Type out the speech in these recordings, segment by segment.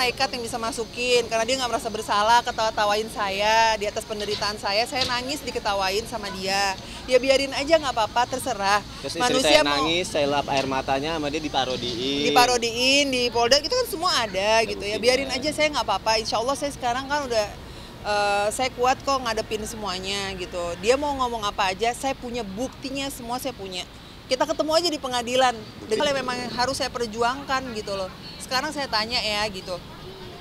malaikat yang bisa masukin karena dia nggak merasa bersalah, ketawa-tawain saya di atas penderitaan saya nangis diketawain sama dia. Ya biarin aja nggak apa-apa, terserah. Terus istri saya nangis, saya lap air matanya sama dia diparodiin di Polda, itu kan semua ada gitu ya. Biarin aja, saya nggak apa-apa. Insya Allah saya sekarang kan udah saya kuat kok ngadepin semuanya gitu. Dia mau ngomong apa aja, saya punya buktinya semua, saya punya. Kita ketemu aja di pengadilan. Kalau memang harus saya perjuangkan gitu loh. Sekarang saya tanya ya gitu.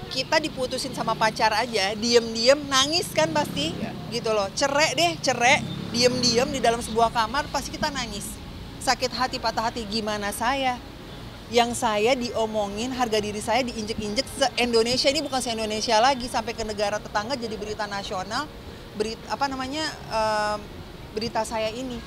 Kita diputusin sama pacar aja, diem-diem nangis kan pasti gitu loh. Cerai deh, cerai, diem-diem di dalam sebuah kamar pasti kita nangis. Sakit hati, patah hati, gimana saya? Yang saya diomongin, harga diri saya diinjek-injek se-Indonesia, ini bukan se-Indonesia lagi, sampai ke negara tetangga jadi berita nasional, berita saya ini.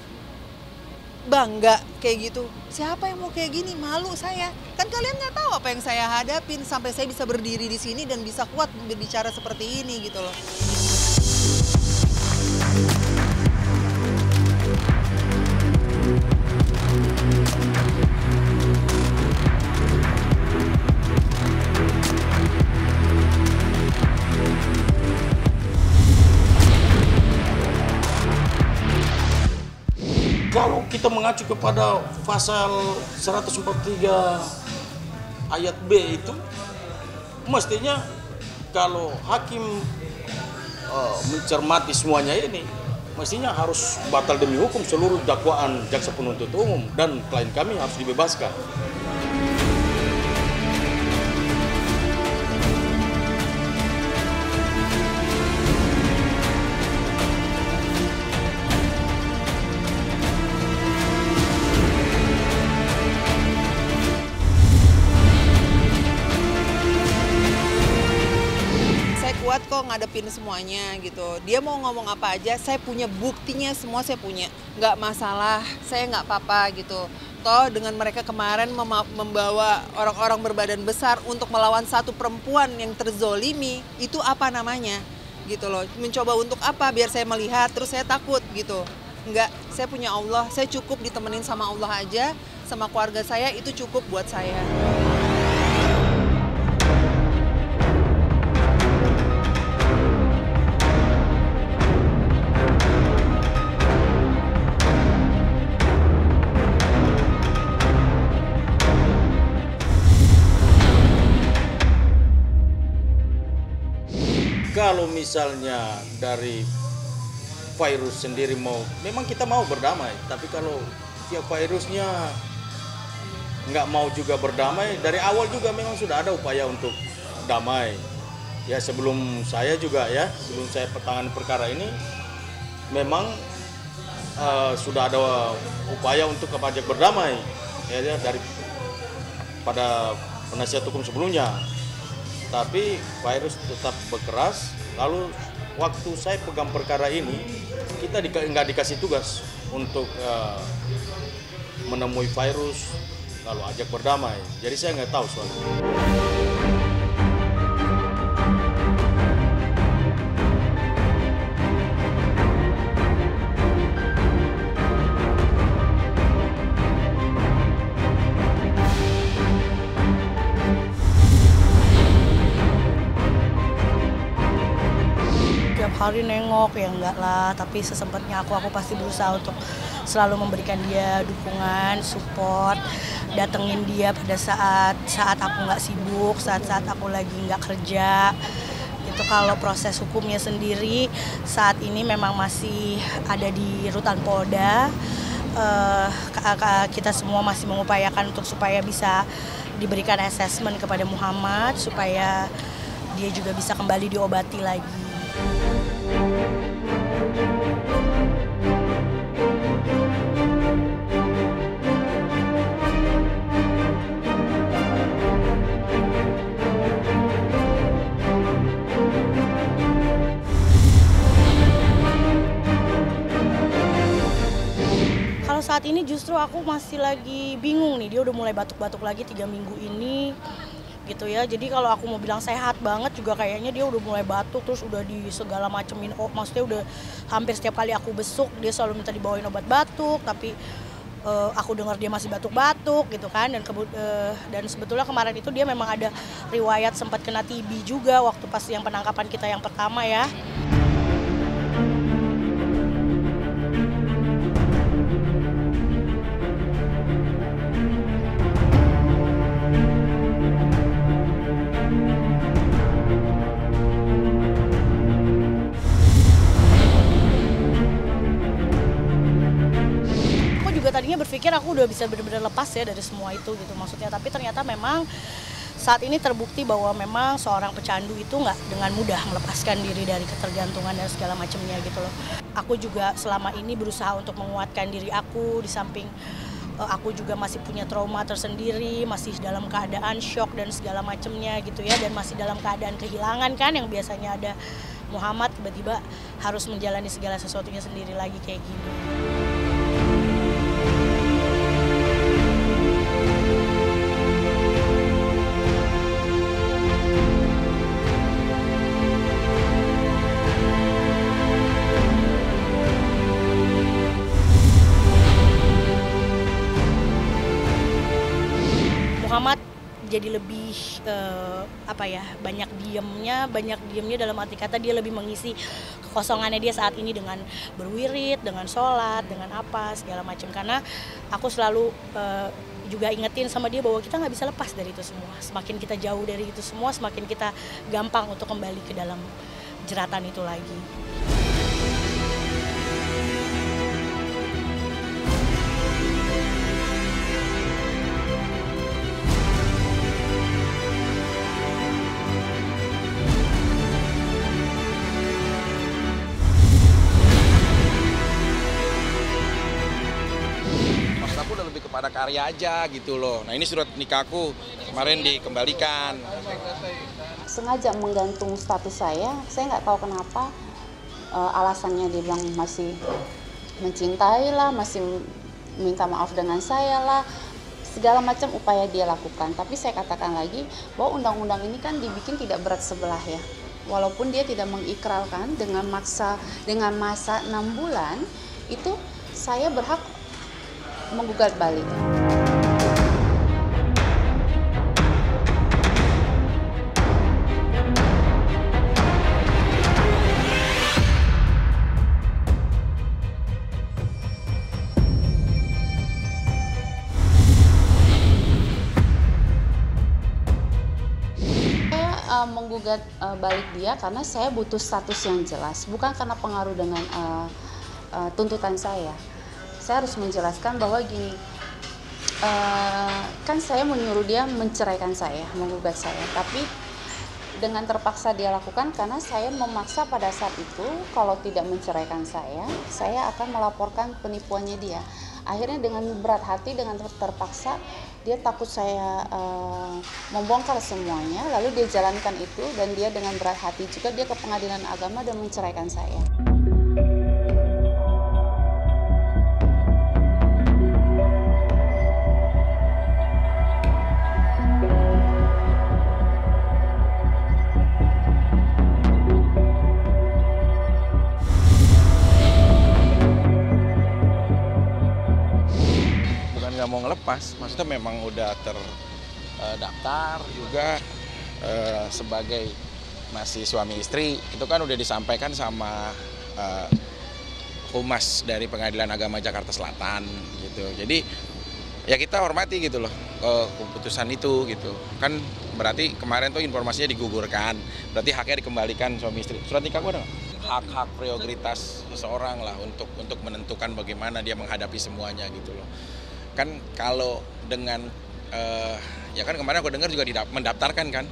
Bangga kayak gitu. Siapa yang mau kayak gini? Malu saya. Kan kalian nggak tahu apa yang saya hadapin sampai saya bisa berdiri di sini dan bisa kuat berbicara seperti ini gitu loh. Kalau kita mengacu kepada pasal 143 ayat B itu, mestinya kalau hakim mencermati semuanya ini, mestinya harus batal demi hukum seluruh dakwaan jaksa penuntut umum dan klien kami harus dibebaskan. Kuat kok ngadepin semuanya gitu. Dia mau ngomong apa aja, saya punya buktinya semua, saya punya. Nggak masalah, saya nggak apa-apa gitu. Toh dengan mereka kemarin membawa orang-orang berbadan besar untuk melawan satu perempuan yang terzolimi, itu apa namanya gitu loh. Mencoba untuk apa? Biar saya melihat, terus saya takut gitu. Nggak, saya punya Allah, saya cukup ditemenin sama Allah aja, sama keluarga saya, itu cukup buat saya. Kalau misalnya dari virus sendiri memang kita mau berdamai, tapi kalau pihak virusnya nggak mau juga berdamai, dari awal juga memang sudah ada upaya untuk damai. Ya sebelum saya petangani perkara ini, memang sudah ada upaya untuk ajak berdamai, ya dari pada penasihat hukum sebelumnya. Tapi virus tetap berkeras. Lalu waktu saya pegang perkara ini, kita nggak dikasih tugas untuk menemui virus lalu ajak berdamai. Jadi saya nggak tahu soal itu. Hari nengok ya enggak lah, tapi sesempatnya aku pasti berusaha untuk selalu memberikan dia dukungan, support, datengin dia pada saat aku nggak sibuk, saat aku lagi nggak kerja. Itu kalau proses hukumnya sendiri saat ini memang masih ada di rutan Polda. Kita semua masih mengupayakan untuk supaya bisa diberikan assessment kepada Muhammad supaya dia juga bisa kembali diobati lagi. Kalau saat ini justru aku masih lagi bingung nih, dia udah mulai batuk-batuk lagi 3 minggu ini. Gitu ya, jadi kalau aku mau bilang sehat banget juga kayaknya dia udah mulai batuk, terus udah di segala macemin, maksudnya udah hampir setiap kali aku besuk dia selalu minta dibawain obat batuk, tapi Aku dengar dia masih batuk-batuk gitu kan, dan sebetulnya kemarin itu dia memang ada riwayat sempat kena TB juga waktu pas yang penangkapan kita yang pertama ya. Tadinya berpikir aku udah bisa benar-benar lepas ya dari semua itu gitu maksudnya, tapi ternyata memang saat ini terbukti bahwa memang seorang pecandu itu nggak dengan mudah melepaskan diri dari ketergantungan dan segala macamnya gitu loh. Aku juga selama ini berusaha untuk menguatkan diri aku, di samping aku juga masih punya trauma tersendiri, masih dalam keadaan shock dan segala macamnya gitu ya, dan masih dalam keadaan kehilangan kan, yang biasanya ada Muhammad tiba-tiba harus menjalani segala sesuatunya sendiri lagi kayak gini. Muhammad jadi lebih banyak diamnya dalam arti kata dia lebih mengisi kekosongannya dia saat ini dengan berwirid, dengan sholat, dengan apa segala macam, karena aku selalu juga ingetin sama dia bahwa kita nggak bisa lepas dari itu semua. Semakin kita jauh dari itu semua, semakin kita gampang untuk kembali ke dalam jeratan itu lagi. Pada karya aja gitu loh. Nah ini surat nikahku kemarin dikembalikan. Sengaja menggantung status saya nggak tahu kenapa, alasannya dia bilang masih mencintai lah, masih minta maaf dengan saya lah, segala macam upaya dia lakukan. Tapi saya katakan lagi bahwa undang-undang ini kan dibikin tidak berat sebelah ya. Walaupun dia tidak mengikrarkan dengan masa 6 bulan, itu saya berhak menggugat balik. Saya menggugat balik dia karena saya butuh status yang jelas, bukan karena pengaruh dengan tuntutan saya. Saya harus menjelaskan bahwa gini, kan saya menyuruh dia menceraikan saya, menggugat saya, tapi dengan terpaksa dia lakukan karena saya memaksa pada saat itu kalau tidak menceraikan saya akan melaporkan penipuannya dia. Akhirnya dengan berat hati, dengan terpaksa, dia takut saya membongkar semuanya, lalu dia jalankan itu, dan dia dengan berat hati juga dia ke pengadilan agama dan menceraikan saya. Nggak mau ngelepas, maksudnya memang udah terdaftar juga sebagai masih suami istri, itu kan udah disampaikan sama Humas dari Pengadilan Agama Jakarta Selatan gitu. Jadi ya kita hormati gitu loh keputusan itu gitu. Kan berarti kemarin tuh informasinya digugurkan, berarti haknya dikembalikan suami istri. Surat nikah gua ada nggak? Hak-hak prioritas seseorang lah untuk menentukan bagaimana dia menghadapi semuanya gitu loh. Kan kalau dengan ya kan kemarin aku dengar juga mendaftarkan kan,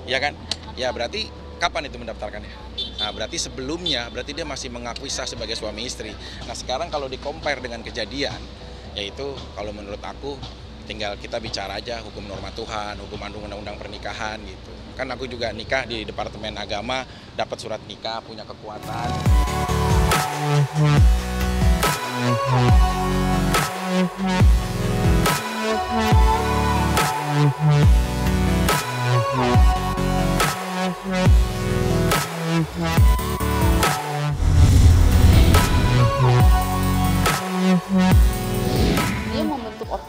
ya kan, ya berarti kapan itu mendaftarkannya? Nah berarti sebelumnya berarti dia masih mengakui sah sebagai suami istri. Nah sekarang kalau di-compare dengan kejadian, yaitu kalau menurut aku tinggal kita bicara aja hukum norma Tuhan, hukum undang-undang pernikahan gitu. Kan aku juga nikah di Departemen Agama, dapat surat nikah, punya kekuatan.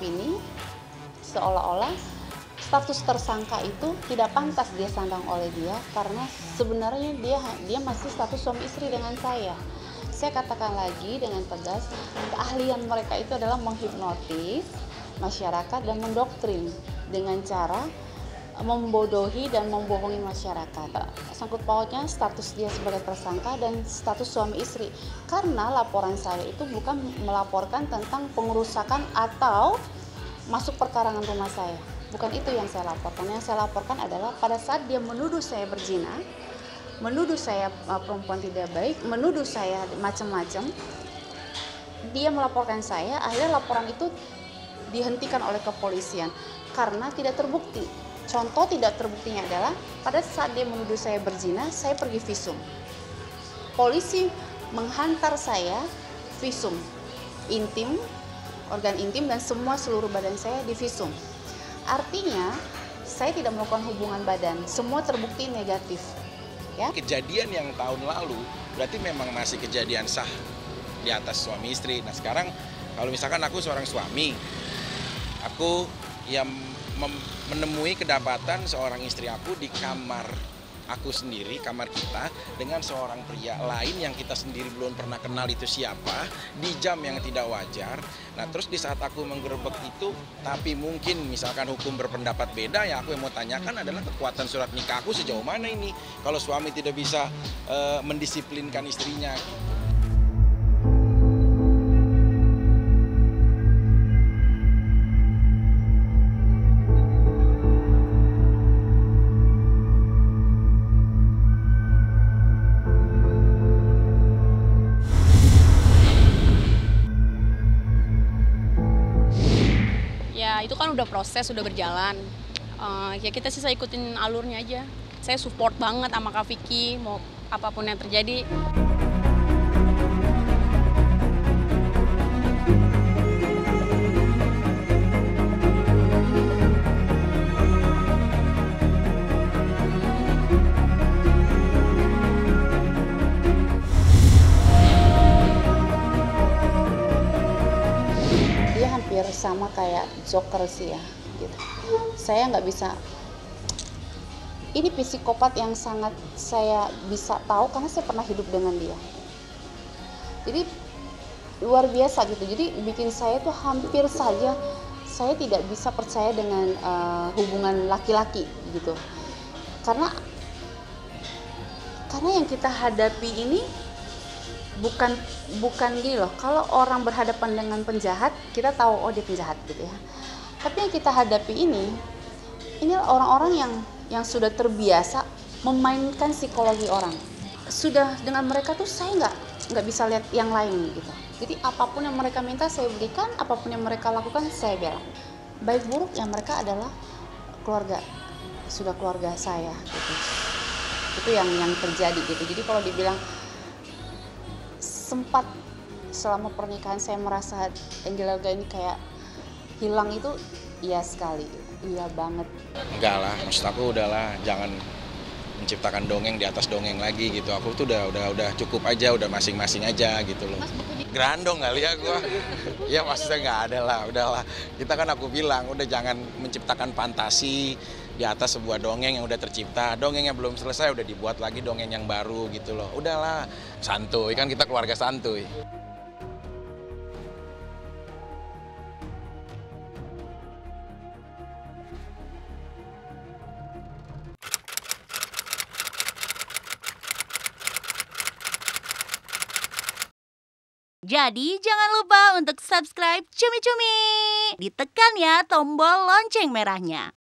beropini seolah-olah status tersangka itu tidak pantas dia sandang oleh dia karena sebenarnya dia masih status suami istri dengan saya. Saya katakan lagi dengan tegas, keahlian mereka itu adalah menghipnotis masyarakat dan mendoktrin dengan cara membodohi dan membohongi masyarakat. Sangkut pautnya status dia sebagai tersangka dan status suami istri. Karena laporan saya itu bukan melaporkan tentang pengerusakan atau masuk perkarangan rumah saya. Bukan itu yang saya laporkan. Yang saya laporkan adalah pada saat dia menuduh saya berzina, menuduh saya perempuan tidak baik, menuduh saya macam-macam. Dia melaporkan saya, akhirnya laporan itu dihentikan oleh kepolisian karena tidak terbukti. Contoh tidak terbuktinya adalah pada saat dia menuduh saya berzina, saya pergi visum. Polisi menghantar saya visum intim, organ intim dan semua seluruh badan saya di visum. Artinya saya tidak melakukan hubungan badan, semua terbukti negatif. Ya. Kejadian yang tahun lalu berarti memang masih kejadian sah di atas suami istri. Nah sekarang kalau misalkan aku seorang suami, aku yang menemui kedapatan seorang istri aku di kamar aku sendiri, kamar kita, dengan seorang pria lain yang kita sendiri belum pernah kenal itu siapa, di jam yang tidak wajar. Nah terus di saat aku menggerebek itu, tapi mungkin misalkan hukum berpendapat beda, ya aku yang mau tanyakan adalah kekuatan surat nikah aku sejauh mana ini kalau suami tidak bisa mendisiplinkan istrinya. Ya itu kan udah proses, udah berjalan. Ya kita sih saya ikutin alurnya aja. Saya support banget sama Kak Vicky, mau apapun yang terjadi. Hampir sama kayak Joker sih ya gitu. Saya nggak bisa, ini psikopat yang sangat saya bisa tahu karena saya pernah hidup dengan dia, jadi luar biasa gitu. Jadi bikin saya tuh hampir saja saya tidak bisa percaya dengan hubungan laki-laki gitu, karena yang kita hadapi ini bukan gini loh. Kalau orang berhadapan dengan penjahat, kita tahu oh dia penjahat gitu ya. Tapi yang kita hadapi ini orang-orang yang sudah terbiasa memainkan psikologi orang. Sudah dengan mereka tuh saya nggak bisa lihat yang lain gitu. Jadi apapun yang mereka minta saya berikan, apapun yang mereka lakukan saya bela. Baik buruk yang mereka adalah keluarga, sudah keluarga saya gitu. Itu yang terjadi gitu. Jadi kalau dibilang sempat selama pernikahan saya merasa Angel Elga ini kayak hilang, itu iya sekali, iya banget. Enggak lah, maksud aku udahlah, jangan menciptakan dongeng di atas dongeng lagi gitu. Aku tuh udah cukup aja, udah masing-masing aja gitu loh. Grandong kali ya gua. Ya maksudnya nggak ada lah, udahlah. Kita kan aku bilang udah jangan menciptakan fantasi di atas sebuah dongeng yang udah tercipta. Dongeng yang belum selesai udah dibuat lagi dongeng yang baru gitu loh. Udahlah, santuy, kan kita keluarga santuy. Jadi jangan lupa untuk subscribe Cumi Cumi. Ditekan ya tombol lonceng merahnya.